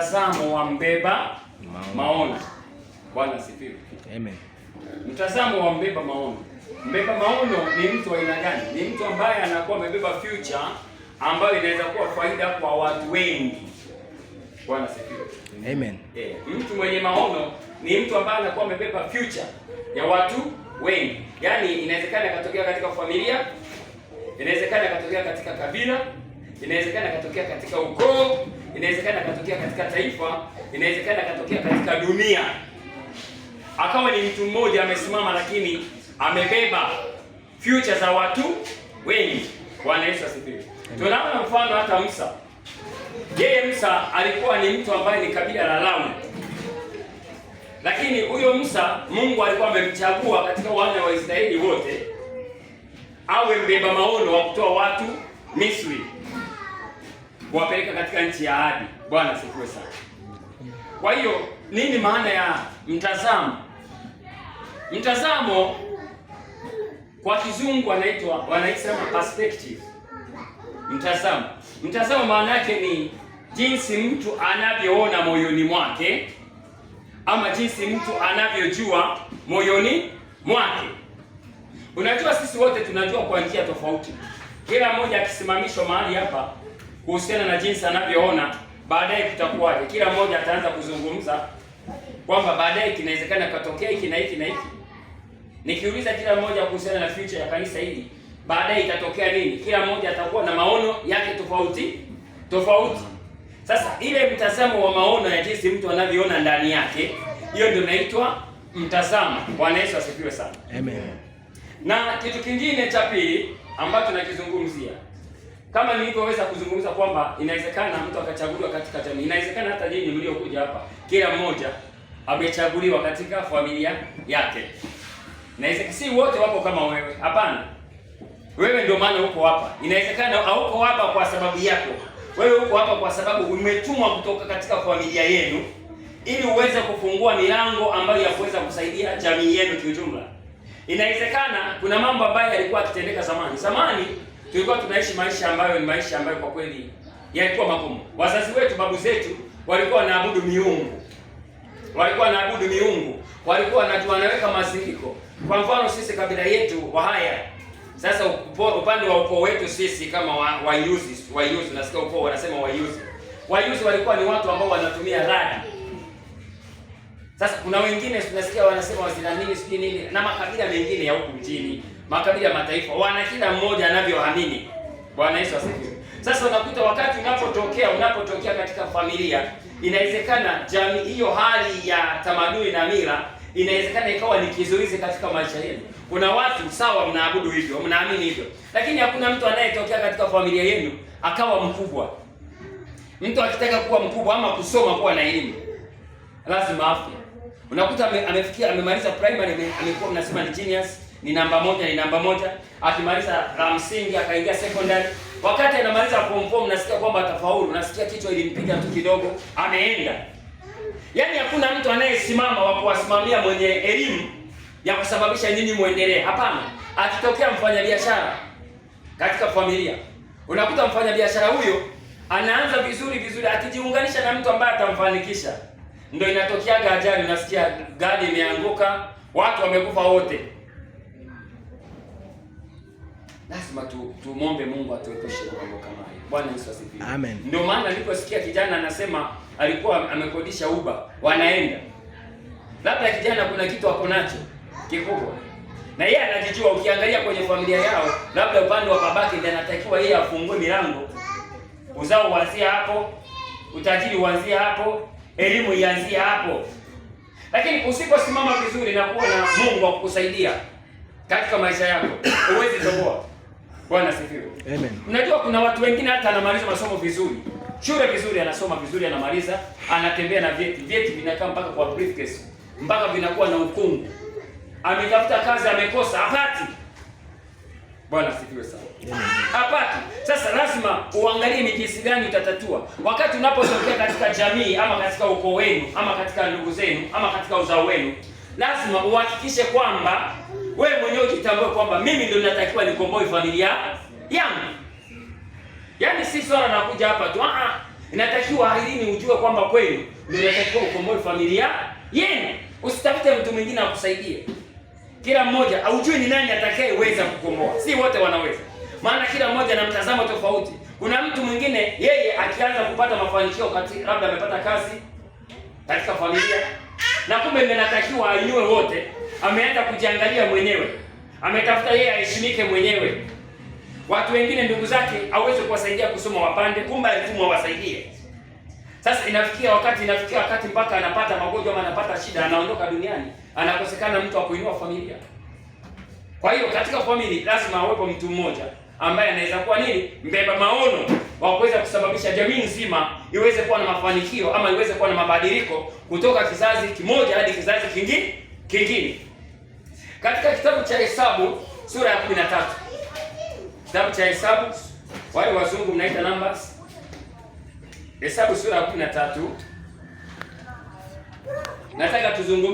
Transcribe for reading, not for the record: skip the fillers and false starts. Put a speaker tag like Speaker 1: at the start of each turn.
Speaker 1: Mtazamo wa mbeba maono. Bwana asifiwe.
Speaker 2: Amen.
Speaker 1: Mtazamo wa mbeba maono. Mbeba maono ni mtu wa aina gani? Ni mtu ambaye anakuwa amebeba future ambayo inaweza kuwa faida kwa watu wengi. Bwana asifiwe.
Speaker 2: Amen.
Speaker 1: Mtu mwenye maono ni mtu ambaye anakuwa amebeba future ya watu wengi. Yaani inawezekana ikatokea katika familia, inawezekana ikatokea katika kabila, inawezekana ikatokea katika ukoo, inawezekana ikatokea katika taifa, inawezekana ikatokea katika dunia. Akawa ni mtu mmoja amesimama, lakini amebeba future za watu wengi. Bwana Yesu asifiwe. Tunaona mfano hata Musa. Yeye Musa alikuwa ni mtu ambaye ni kabila la Lawi. Lakini huyo Musa Mungu alikuwa amemchagua katika wana wa Israeli wote awe mbeba maono wa kutoa watu Misri, kuwapeleka katika nchi ya ahadi. Bwana asifiwe sana. Kwa hiyo nini maana ya mtazamo? Mtazamo kwa kizungu wanaisema perspective. Mtazamo maana yake ni jinsi mtu anavyoona moyoni mwake, ama jinsi mtu anavyojua moyoni mwake. Unajua sisi wote tunajua kwa njia tofauti. Kila mmoja akisimamishwa mahali hapa kuhusiana na jinsi anavyoona baadaye kutakuwaje, kila mmoja ataanza kuzungumza kwamba baadaye kinawezekana katokea hiki na hiki na hiki. Nikiuliza kila mmoja kuhusiana na future ya kanisa hili, baadaye itatokea nini? Kila mmoja atakuwa na maono yake tofauti. Sasa ile mtazamo wa maono ya jinsi mtu anavyoona ndani yake, hiyo ndio inaitwa mtazamo. Bwana Yesu asifiwe sana.
Speaker 2: Amen.
Speaker 1: Na kitu kingine cha pili ambacho tunakizungumzia, kama nilivyoweza kuzungumza kwamba inawezekana mtu akachaguliwa katika jamii. Inawezekana hata nyinyi mliokuja hapa, kila mmoja amechaguliwa katika familia yake. Inawezekana si wote wako kama wewe. Hapana. Wewe ndio maana uko hapa. Inawezekana hauko hapa kwa sababu yako. Wewe uko hapa kwa sababu umetumwa kutoka katika familia yenu ili uweze kufungua milango ambayo ya kuweza kusaidia jamii yenu kiujumla. Inawezekana kuna mambo ambayo yalikuwa yakitendeka zamani. Zamani tulikuwa tunaishi maisha ambayo ni maisha ambayo kwa kweli yalikuwa magumu. Wazazi wetu, babu zetu walikuwa wanaabudu miungu. Walikuwa wanaweka mazindiko. Kwa mfano sisi kabila yetu Wahaya. Sasa upande wa ukoo wetu sisi kama Wayuzi, nasikia ukoo wanasema Wayuzi. Wayuzi walikuwa ni watu ambao wanatumia radi. Sasa kuna wengine tunasikia wanasema wazina nini sijui nini, na makabila mengine ya huku mjini, makabila mataifa, wana kila mmoja anavyoamini. Bwana Yesu asifiwe. Sasa unakuta wakati unapotokea katika familia, inawezekana jamii hiyo, hali ya tamaduni na mila inawezekana ikawa ni kizuizi katika maisha yenu. Kuna watu sawa, mnaabudu hivyo, mnaamini hivyo, lakini hakuna mtu anayetokea katika familia yenu akawa mkubwa. Mtu akitaka kuwa mkubwa ama kusoma, kuwa na elimu, lazima afya. Unakuta amemaliza primary, amekuwa mnasema ni genius, ni namba moja. Akimaliza la msingi akaingia secondary, wakati anamaliza form 4 mnasikia kwamba atafaulu, unasikia kichwa ilimpiga tu kidogo, ameenda. Yaani hakuna mtu anayesimama wa kuwasimamia mwenye elimu ya kusababisha nyinyi muendelee. Hapana. Akitokea mfanyabiashara katika familia, unakuta mfanyabiashara huyo anaanza vizuri, akijiunganisha na mtu ambaye atamfanikisha, ndio inatokeaga ajali. Unasikia gari imeanguka, watu wamekufa wote. Lazima tuombe Mungu atuepushe na mambo kama hayo. Bwana Yesu asifiwe.
Speaker 2: Amen.
Speaker 1: Ndio maana niliposikia kijana anasema alikuwa amekodisha Uber, wanaenda. Labda kijana kuna kitu ako nacho kikubwa, na yeye anajijua. Ukiangalia kwenye familia yao, labda upande wa babake ndiye anatakiwa yeye afungue milango. Uzao uanzia hapo, utajiri uanzia hapo, elimu ianzia hapo. Lakini usiposimama vizuri na kuwa na Mungu wa kukusaidia katika maisha yako, huwezi toboa. Bwana asifiwe.
Speaker 2: Amen.
Speaker 1: Unajua kuna watu wengine hata anamaliza masomo vizuri, shule vizuri, anasoma vizuri, anamaliza, anatembea na vyeti vinakaa mpaka kwa briefcase, mpaka vinakuwa na ukungu. Ametafuta kazi, amekosa, hapati. Bwana asifiwe sana. Hapati. Sasa lazima uangalie ni jinsi gani utatatua. Wakati unapotokea katika jamii ama katika ukoo wenu ama katika ndugu zenu ama katika uzao wenu, lazima uhakikishe kwamba wewe mwenyewe ujitambue kwamba mimi ndio ninatakiwa nikomboe familia yangu. Yaani si swala na kuja hapa tu. Inatakiwa ahirini ujue kwamba kweli ndio inatakiwa ukomboe familia yenu. Usitafute mtu mwingine akusaidie. Kila mmoja aujue ni nani atakayeweza kukomboa. Si wote wanaweza. Maana kila mmoja na mtazamo tofauti. Kuna mtu mwingine yeye akianza kupata mafanikio labda amepata kazi katika familia na kumbe inatakiwa ainue wote, ameanza kujiangalia mwenyewe. Ametafuta yeye aheshimike mwenyewe. Watu wengine ndugu zake aweze kuwasaidia kusoma wapande, kumbe alitumwa wasaidie. Sasa inafikia wakati mpaka anapata magonjwa ama anapata shida, anaondoka duniani, anakosekana mtu wa kuinua familia. Kwa hiyo katika familia lazima awepo mtu mmoja ambaye anaweza kuwa mbeba maono wa kuweza kusababisha jamii nzima iweze kuwa na mafanikio ama iweze kuwa na mabadiliko kutoka kizazi kimoja hadi kizazi kingine. Katika kitabu cha Hesabu sura ya 13. Kitabu cha Hesabu, wale wazungu mnaita Numbers. Hesabu sura ya 13. Nataka tuzungumze